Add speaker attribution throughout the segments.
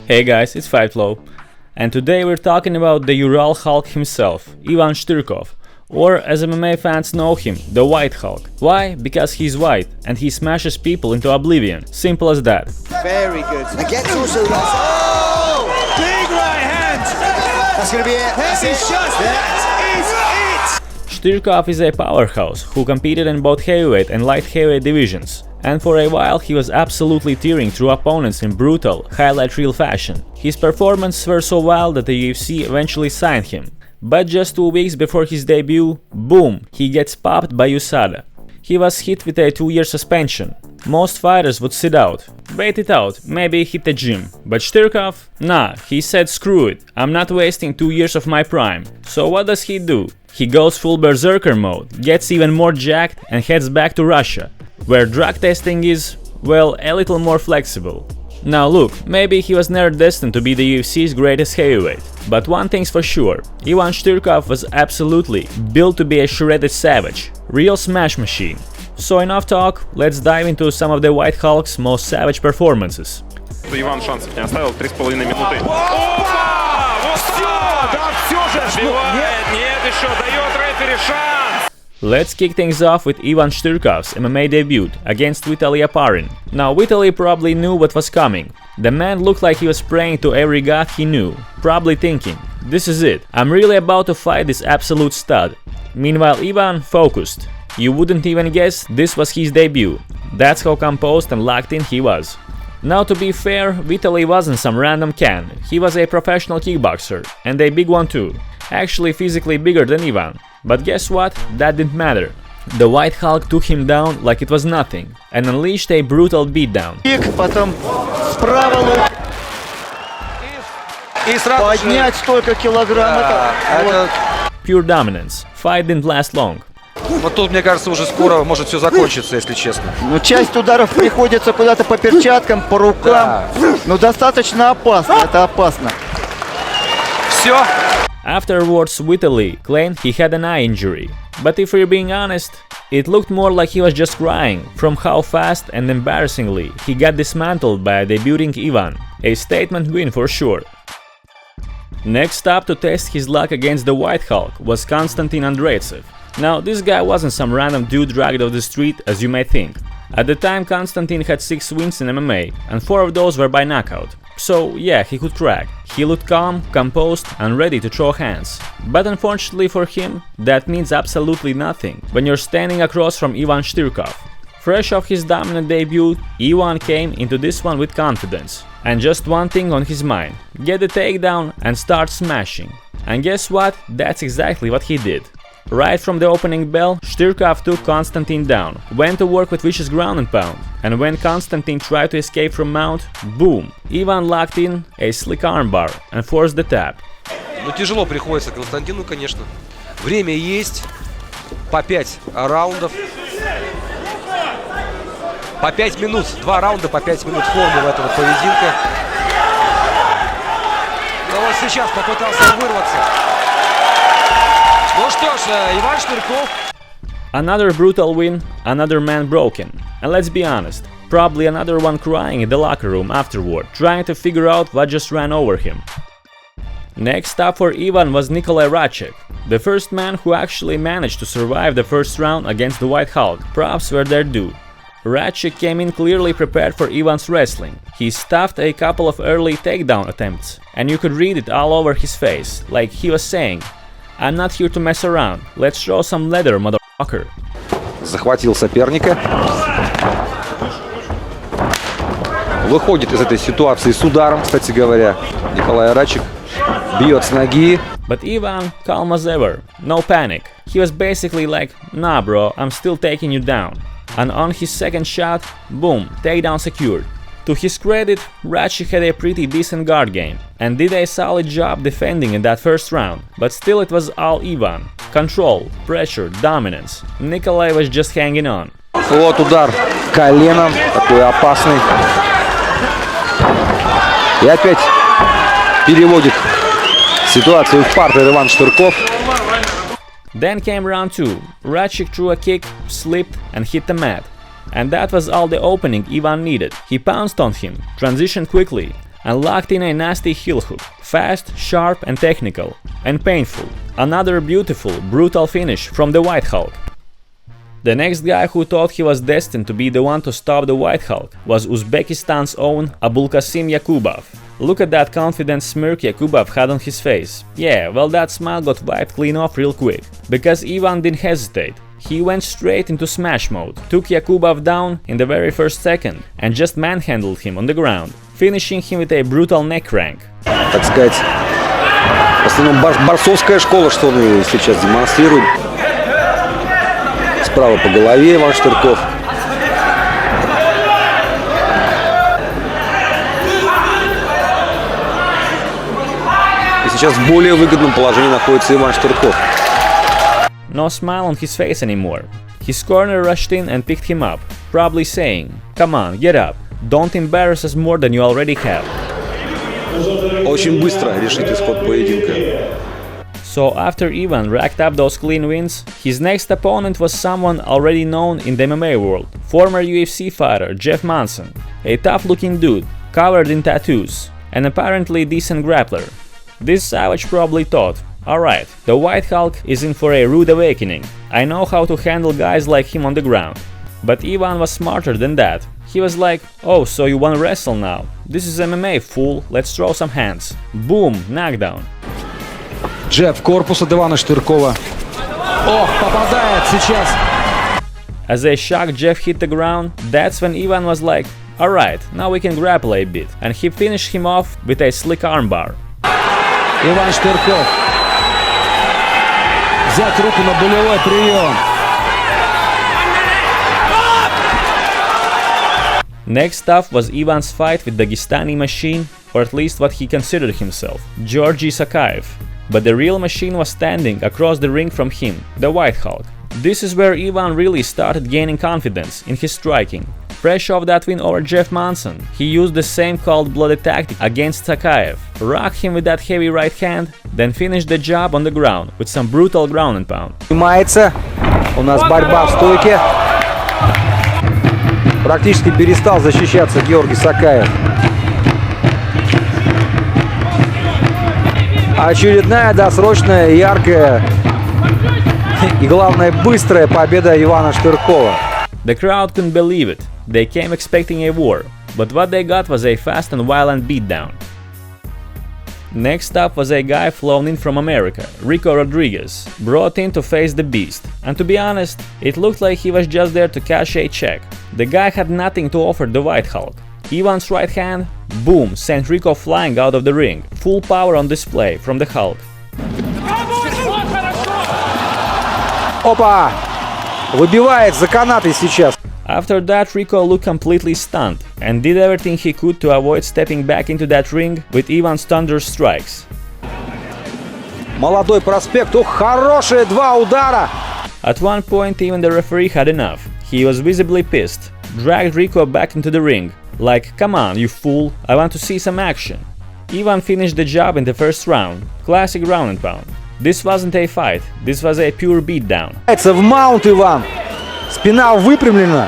Speaker 1: Hey guys, it's Fightflow, and today we're talking about the Ural Hulk himself, Ivan Shtirkov, or as MMA fans know him, the White Hulk. Why? Because he's white and he smashes people into oblivion. Simple as that.
Speaker 2: Very good. Against also oh! Big right hand! That's gonna be it. Heavy shot! That is it!
Speaker 1: Shtirkov is a powerhouse who competed in both heavyweight and light heavyweight divisions. And for a while he was absolutely tearing through opponents in brutal, highlight reel fashion. His performances were so wild that the UFC eventually signed him. But just 2 weeks before his debut, boom, he gets popped by USADA. He was hit with a 2-year suspension. Most fighters would sit out, wait it out, maybe hit the gym. But Shtirkov? Nah, he said screw it, I'm not wasting 2 years of my prime. So what does he do? He goes full berserker mode, gets even more jacked and heads back to Russia, where drug testing is, well, a little more flexible. Now look, maybe he was never destined to be the UFC's greatest heavyweight, but one thing's for sure, Ivan Shtirkov was absolutely built to be a shredded savage, real smash machine. So enough talk, let's dive into some of the White Hulk's most savage performances.
Speaker 3: Иван шансов не оставил, 3,5 минуты.
Speaker 2: Опа! Вот все! Да все же!
Speaker 3: Нет, еще дает рефери шанс!
Speaker 1: Let's kick things off with Ivan Shtirkov's MMA debut against Vitaly Aparin. Now Vitaly probably knew what was coming. The man looked like he was praying to every god he knew, probably thinking, this is it, I'm really about to fight this absolute stud. Meanwhile Ivan focused. You wouldn't even guess this was his debut. That's how composed and locked in he was. Now to be fair, Vitaly wasn't some random can, he was a professional kickboxer, and a big one too. Actually physically bigger than Ivan. But guess what? That didn't matter. The White Hulk took him down like it was nothing and unleashed a brutal beatdown.
Speaker 4: Потом справа лук.
Speaker 2: И сразу
Speaker 4: Поднять столько килограмм. Это
Speaker 1: Pure dominance. Fight didn't last long.
Speaker 5: Вот тут, мне кажется, уже скоро может все закончиться, если честно.
Speaker 4: Ну, часть ударов приходится куда-то по перчаткам, по рукам. Ну, достаточно опасно, это опасно.
Speaker 5: Все.
Speaker 1: Afterwards, Vitaly claimed he had an eye injury. But if we're being honest, it looked more like he was just crying from how fast and embarrassingly he got dismantled by a debuting Ivan. A statement win for sure. Next up to test his luck against the White Hulk was Konstantin Andreitsev. Now, this guy wasn't some random dude dragged off the street as you may think. At the time, Konstantin had 6 wins in MMA, and 4 of those were by knockout. So yeah, he could crack. He looked calm, composed and ready to throw hands. But unfortunately for him, that means absolutely nothing when you're standing across from Ivan Shtirkov. Fresh off his dominant debut, Ivan came into this one with confidence. And just one thing on his mind, get the takedown and start smashing. And guess what? That's exactly what he did. Right from the opening bell, Shtirkov took Konstantin down, went to work with vicious ground and pound, and when Konstantin tried to escape from mount, boom, Ivan locked in a slick armbar and forced the tap.
Speaker 5: Ну, тяжело приходится Константину, конечно. Время есть. По 5 раундов. По 5 минут. 2 раунда по 5 минут формулы этого поединка. Но вот сейчас попытался вырваться. Ну что ж, Иван Shtirkov.
Speaker 1: Another brutal win, another man broken. And let's be honest, probably another one crying in the locker room afterward, trying to figure out what just ran over him. Next up for Ivan was Nikolai Racek, the first man who actually managed to survive the first round against the White Hulk. Props were their due. Racek came in clearly prepared for Ivan's wrestling. He stuffed a couple of early takedown attempts, and you could read it all over his face, like he was saying, I'm not here to mess around, let's throw some leather, motherfucker.
Speaker 5: Захватил соперника. Выходит из этой ситуации с ударом, кстати говоря. Николай Рачек бьет с ноги.
Speaker 1: But Ivan, calm as ever, no panic. He was basically like, nah bro, I'm still taking you down. And on his second shot, boom, takedown secured. To his credit, Racek had a pretty decent guard game and did a solid job defending in that first round, but still it was all Ivan. Control, pressure, dominance. Nikolai was just hanging on.
Speaker 5: Вот удар коленом, такой опасный. И опять переводит ситуацию в партер Иван Shtirkov.
Speaker 1: Then came round 2. Racek threw a kick, slipped and hit the mat. And that was all the opening Ivan needed. He pounced on him, transitioned quickly, and locked in a nasty heel hook. Fast, sharp and technical. And painful. Another beautiful, brutal finish from the White Hulk. The next guy who thought he was destined to be the one to stop the White Hulk was Uzbekistan's own Abulkasim Yakubov. Look at that confident smirk Yakubov had on his face. Yeah, well, that smile got wiped clean off real quick. Because Ivan didn't hesitate. He went straight into smash mode, took Yakubov down in the very first second and just manhandled him on the ground, finishing him with a brutal neck crank.
Speaker 5: Так сказать, в основном борцовская школа, что он сейчас демонстрирует. Справа по голове Иван Штырков. И сейчас в более выгодном положении находится Иван Штырков.
Speaker 1: No smile on his face anymore. His corner rushed in and picked him up, probably saying, "Come on, get up. Don't embarrass us more than you already have."
Speaker 5: Очень быстро решит исход поединка.
Speaker 1: So after Ivan racked up those clean wins, his next opponent was someone already known in the MMA world, former UFC fighter Jeff Manson, a tough-looking dude, covered in tattoos, and apparently decent grappler. This savage probably thought, alright, the White Hulk is in for a rude awakening, I know how to handle guys like him on the ground. But Ivan was smarter than that. He was like, oh, so you wanna wrestle now? This is MMA, fool, let's throw some hands. Boom, knockdown.
Speaker 6: Джеб в корпус от Ивана Штыркова. Ох, попадает сейчас.
Speaker 1: As a shocked Jeff hit the ground, that's when Ivan was like, alright, now we can grapple a bit, and he finished him off with a slick armbar.
Speaker 6: Иван Штырков. Взять руку на болевой прием.
Speaker 1: Next up was Ivan's fight with Dagestani machine, or at least what he considered himself, Georgi Sakaev. But the real machine was standing across the ring from him, the White Hulk. This is where Ivan really started gaining confidence in his striking. Fresh off that win over Jeff Manson, he used the same cold-blooded tactic against Sakaev, rocked him with that heavy right hand, then finished the job on the ground with some brutal ground and pound.
Speaker 5: Снимается. У нас борьба в стойке. Практически перестал защищаться Георгий Сакаев. Очередная досрочная, яркая и, главное, быстрая победа Ивана Штыркова.
Speaker 1: The crowd couldn't believe it. They came expecting a war, but what they got was a fast and violent beatdown. Next up was a guy flown in from America, Rico Rodriguez, brought in to face the Beast, and to be honest, it looked like he was just there to cash a check. The guy had nothing to offer the White Hulk. Ivan's right hand, boom, sent Rico flying out of the ring, full power on display from the Hulk.
Speaker 5: Опа! Выбивает за канаты сейчас.
Speaker 1: After that, Rico looked completely stunned and did everything he could to avoid stepping back into that ring with Ivan's thunder strikes.
Speaker 5: Молодой проспект. Ох, хорошие два удара.
Speaker 1: At one point, even the referee had enough. He was visibly pissed, dragged Rico back into the ring, like, come on, you fool, I want to see some action. Ivan finished the job in the first round, classic ground and pound. This wasn't a fight, this was a pure beatdown.
Speaker 5: В маунт Иван. Спина выпрямлена.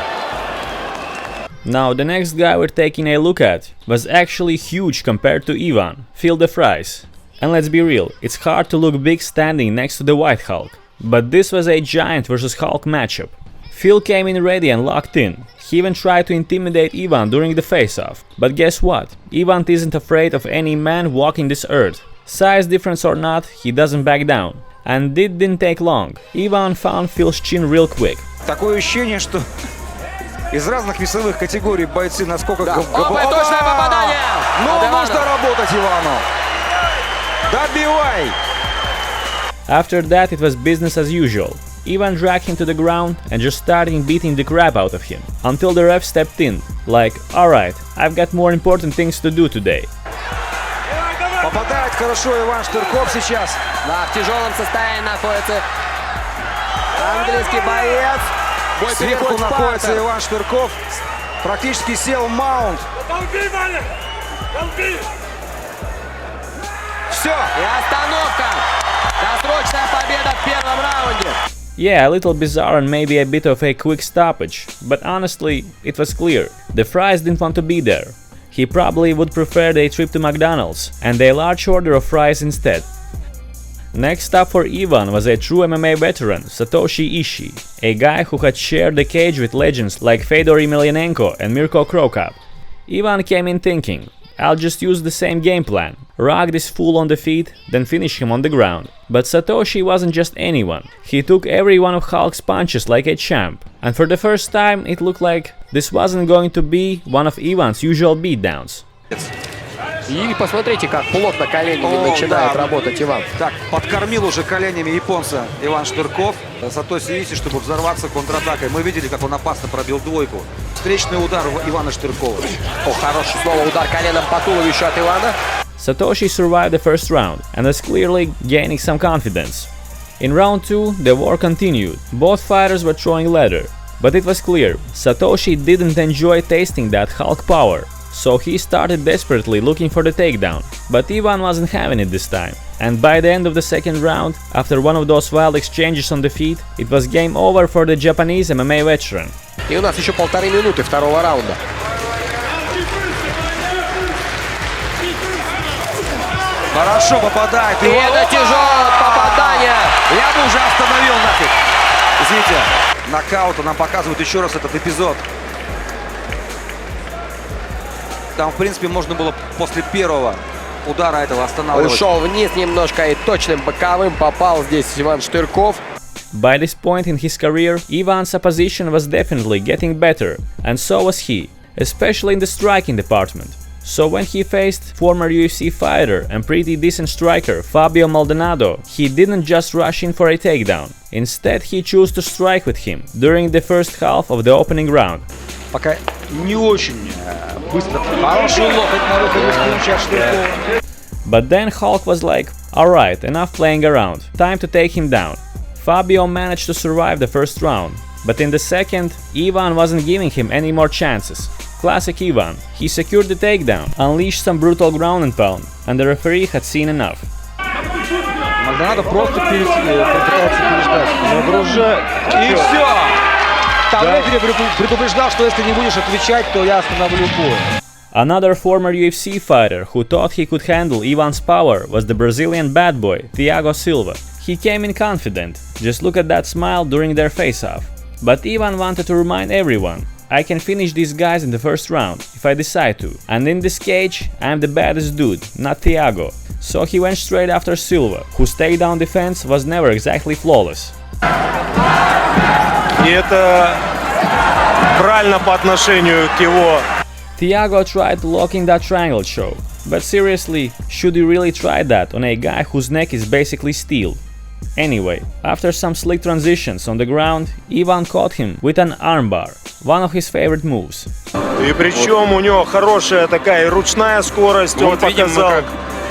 Speaker 1: Now the next guy we're taking a look at was actually huge compared to Ivan, Phil the Fries. And let's be real, it's hard to look big standing next to the White Hulk. But this was a giant versus Hulk matchup. Phil came in ready and locked in. He even tried to intimidate Ivan during the face-off. But guess what? Ivan isn't afraid of any man walking this earth. Size difference or not, he doesn't back down. And it didn't take long. Ivan found Phil's chin real quick.
Speaker 6: Такое ощущение, что из разных весовых категорий бойцы насколько...
Speaker 3: Опа, точное попадание!
Speaker 6: Ну, нужно работать Ивану. Добивай!
Speaker 1: After that, it was business as usual. Ivan dragged him to the ground and just started beating the crap out of him, until the ref stepped in, like, alright, I've got more important things to do today.
Speaker 6: Попадает хорошо Иван Штырков сейчас.
Speaker 3: Да, в тяжелом состоянии находится английский боец. Бой
Speaker 6: Сверху
Speaker 3: переходит в
Speaker 6: находится
Speaker 3: партер.
Speaker 6: Иван Штырков. Практически сел в маунт. Все.
Speaker 3: И остановка. Досрочная победа в первом раунде.
Speaker 1: Yeah, a little bizarre and maybe a bit of a quick stoppage, but honestly, it was clear. The Fries didn't want to be there. he probably would prefer a trip to McDonald's and a large order of fries instead. Next up for Ivan was a true MMA veteran, Satoshi Ishii, a guy who had shared the cage with legends like Fedor Emelianenko and Mirko Cro Cop. Ivan came in thinking, I'll just use the same game plan, rock this fool on the feet, then finish him on the ground. But Satoshi wasn't just anyone. He took every one of Hulk's punches like a champ, and for the first time it looked like this wasn't going to be one of Ivan's usual beatdowns.
Speaker 3: И посмотрите, как плотно коленями начинает работать Иван.
Speaker 5: Так, подкормил уже коленями японца Иван Штырков. Сатоси Ишii, чтобы взорваться контратакой. Мы видели, как он опасно пробил двойку. Встречный удар Ивана Штыркова.
Speaker 3: О, хороший снова удар коленом по туловищу от Ивана.
Speaker 1: Satoshi survived the first round and was clearly gaining some confidence. In round 2, the war continued. Both fighters were throwing leather. But it was clear, Satoshi didn't enjoy tasting that Hulk power. So he started desperately looking for the takedown, but Ivan wasn't having it this time. And by the end of the second round, after one of those wild exchanges on the feet, it was game over for the Japanese MMA veteran.
Speaker 3: И у нас еще 1,5 минуты второго раунда.
Speaker 5: Хорошо попадает.
Speaker 3: И это тяжелое попадание.
Speaker 5: Я бы уже остановил нафиг. Извините, нокаута нам показывают еще раз этот эпизод. Там, в принципе, можно было после первого удара этого останавливать.
Speaker 3: Ушел вниз немножко и точным боковым попал здесь Иван Штырков.
Speaker 1: By this point in his career, Ivan's opposition was definitely getting better, and so was he, especially in the striking department. So when he faced former UFC fighter and pretty decent striker Fabio Maldonado, he didn't just rush in for a takedown. Instead, he chose to strike with him during the first half of the opening round.
Speaker 5: Пока не очень быстро. Хороший локоть на выходе с клинча от Штыркова.
Speaker 1: But then Hulk was like, alright, enough playing around, time to take him down. Fabio managed to survive the first round, but in the second, Ivan wasn't giving him any more chances. Classic Ivan, he secured the takedown, unleashed some brutal ground and pound, and the referee had seen enough.
Speaker 5: Мальдонадо просто пытается переждать. Загружай. И все! Там рефери предупреждал, что если не будешь отвечать, то я остановлю бой.
Speaker 1: Another former UFC fighter who thought he could handle Ivan's power was the Brazilian bad boy, Thiago Silva. He came in confident, just look at that smile during their face-off. But Ivan wanted to remind everyone, I can finish these guys in the first round, if I decide to. And in this cage, I'm the baddest dude, not Thiago. So he went straight after Silva, whose takedown defense was never exactly flawless.
Speaker 7: И это правильно по отношению к его.
Speaker 1: Thiago tried to lock in that triangle choke, but seriously, should you really try that on a guy whose neck is basically steel? Anyway, after some slick transitions on the ground, Ivan caught him with an armbar, one of his favorite moves.
Speaker 7: И причем у него хорошая такая ручная скорость, он показал.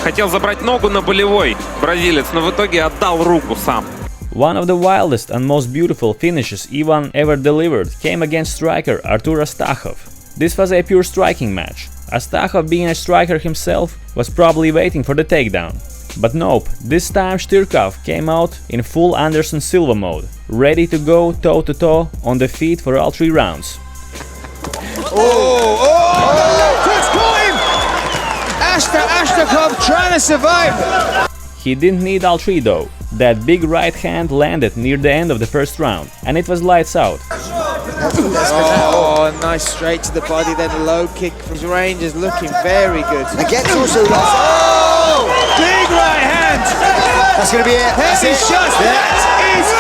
Speaker 8: Хотел забрать ногу на болевой бразилец, но в итоге отдал руку сам.
Speaker 1: One of the wildest and most beautiful finishes Ivan ever delivered came against striker Artur Astakhov. This was a pure striking match. Astakhov, being a striker himself, was probably waiting for the takedown. But nope, this time Штырков came out in full Anderson Silva mode, ready to go toe-to-toe on the feet for all 3 rounds.
Speaker 2: That's caught him! Ashtakov trying to survive.
Speaker 1: He didn't need all 3 though. That big right hand landed near the end of the first round, and it was lights out.
Speaker 2: Oh, nice straight to the body, then a low kick from range is looking very good. Again, also oh, big right hand. That's going to be it. Heavy shot. That is it.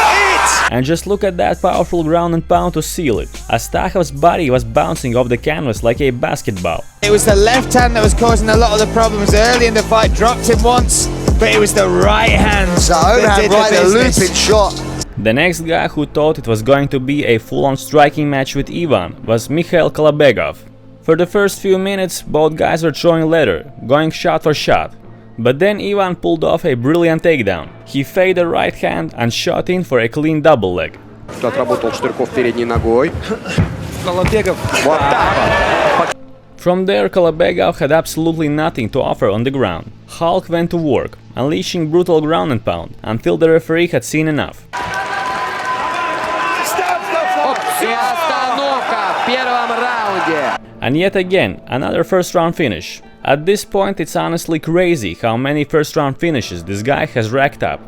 Speaker 1: And just look at that powerful ground and pound to seal it. Astakhov's body was bouncing off the canvas like a basketball.
Speaker 2: It was the left hand that was causing a lot of the problems early in the fight. Dropped him once, but it was the right hand.
Speaker 4: The overhand right, the looping shot.
Speaker 1: The next guy who thought it was going to be a full-on striking match with Ivan was Mikhail Kolobegov. For the first few minutes, both guys were throwing leather, going shot for shot. But then Ivan pulled off a brilliant takedown. He faked the right hand and shot in for a clean double leg.
Speaker 3: Отработал Штырков передней ногой.
Speaker 5: Kolobegov.
Speaker 3: Вот так.
Speaker 1: From there, Kolobegov had absolutely nothing to offer on the ground. Hulk went to work, unleashing brutal ground and pound, until the referee had seen enough.
Speaker 3: И остановка в первом раунде.
Speaker 1: And yet again, another first round finish. At this point it's honestly crazy how many first round finishes this guy has racked up.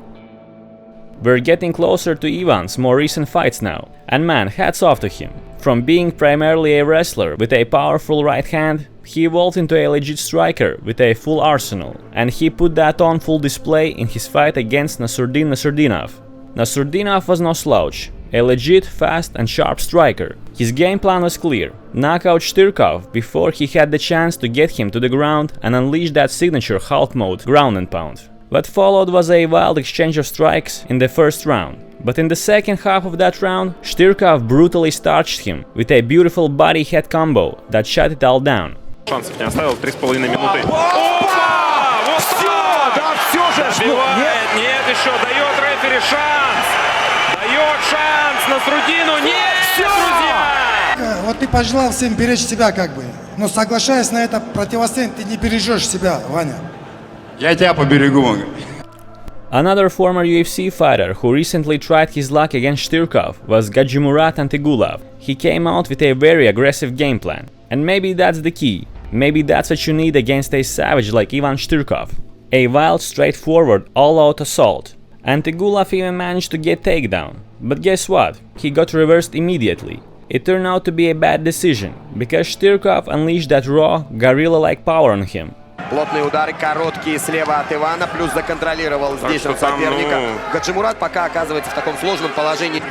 Speaker 1: We're getting closer to Ivan's more recent fights now, and man, hats off to him. From being primarily a wrestler with a powerful right hand, he evolved into a legit striker with a full arsenal, and he put that on full display in his fight against Nassourdinov. Nassourdinov was no slouch, a legit, fast and sharp striker. His game plan was clear: knock out Shtyrkov before he had the chance to get him to the ground and unleash that signature Hulk mode ground and pound. What followed was a wild exchange of strikes in the first round, but in the second half of that round, Shtyrkov brutally starched him with a beautiful body head combo that shut it all down.
Speaker 8: Шансов не оставил, 3,5 минуты.
Speaker 5: Опа! Вот все! Да все же!
Speaker 8: Забивает, нет, еще дает рефери шанс! Дает шанс Насруддину, нет, друзья!
Speaker 9: Вот ты пожелал всем беречь себя как бы, но соглашаясь на это противостояние, ты не бережешь себя, Ваня.
Speaker 10: Я тебя поберегу.
Speaker 1: Another former UFC fighter who recently tried his luck against Shtyrkov was Gajimurat Antigulov. He came out with a very aggressive game plan, and maybe that's the key. Maybe that's what you need against a savage like Ivan Shtyrkov. A wild, straightforward, all-out assault. Antigulov even managed to get takedown, but guess what? He got reversed immediately. It turned out to be a bad decision, because Shtyrkov unleashed that raw, gorilla-like power on him.
Speaker 2: Плотные удары, короткие слева от Ивана, плюс законтролировал здесь он соперника. Гаджимурат пока оказывается в таком сложном положении.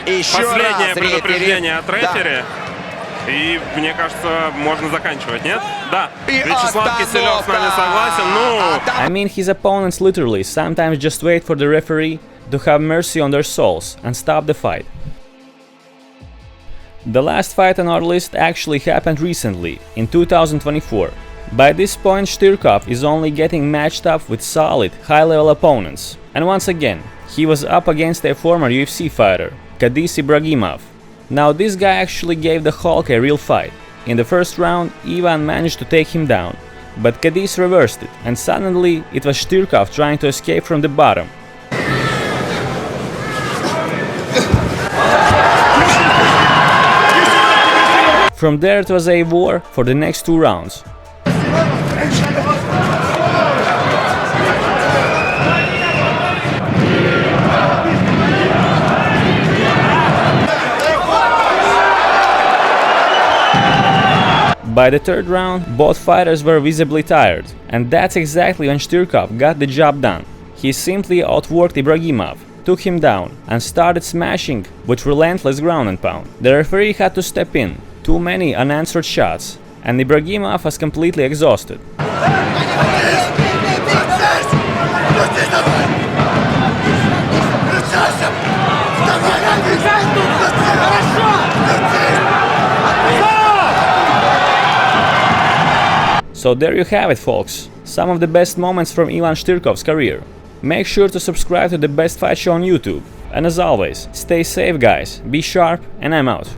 Speaker 2: Еще
Speaker 8: Последнее
Speaker 2: раз
Speaker 8: предупреждение от рефери.
Speaker 2: Да.
Speaker 8: И мне кажется, можно заканчивать, нет? Да. Вячеслав Киселев с нами согласен. Ну.
Speaker 1: I mean, his opponents literally sometimes just wait for the referee to have mercy on their souls and stop the fight. The last fight on our list actually happened recently, in 2024. By this point, Shtyrkov is only getting matched up with solid, high-level opponents. And once again, he was up against a former UFC fighter, Kadis Ibragimov. Now this guy actually gave the Hulk a real fight. In the first round, Ivan managed to take him down, but Kadis reversed it, and suddenly it was Shtyrkov trying to escape from the bottom. From there it was a war for the next 2 rounds. By the third round, both fighters were visibly tired, and that's exactly when Shtyrkov got the job done. He simply outworked Ibragimov, took him down, and started smashing with relentless ground and pound. The referee had to step in, too many unanswered shots, and Ibragimov was completely exhausted. So there you have it, folks, some of the best moments from Ivan Shtyrkov's career. Make sure to subscribe to the Best Fight Show on YouTube, and as always, stay safe guys, be sharp, and I'm out.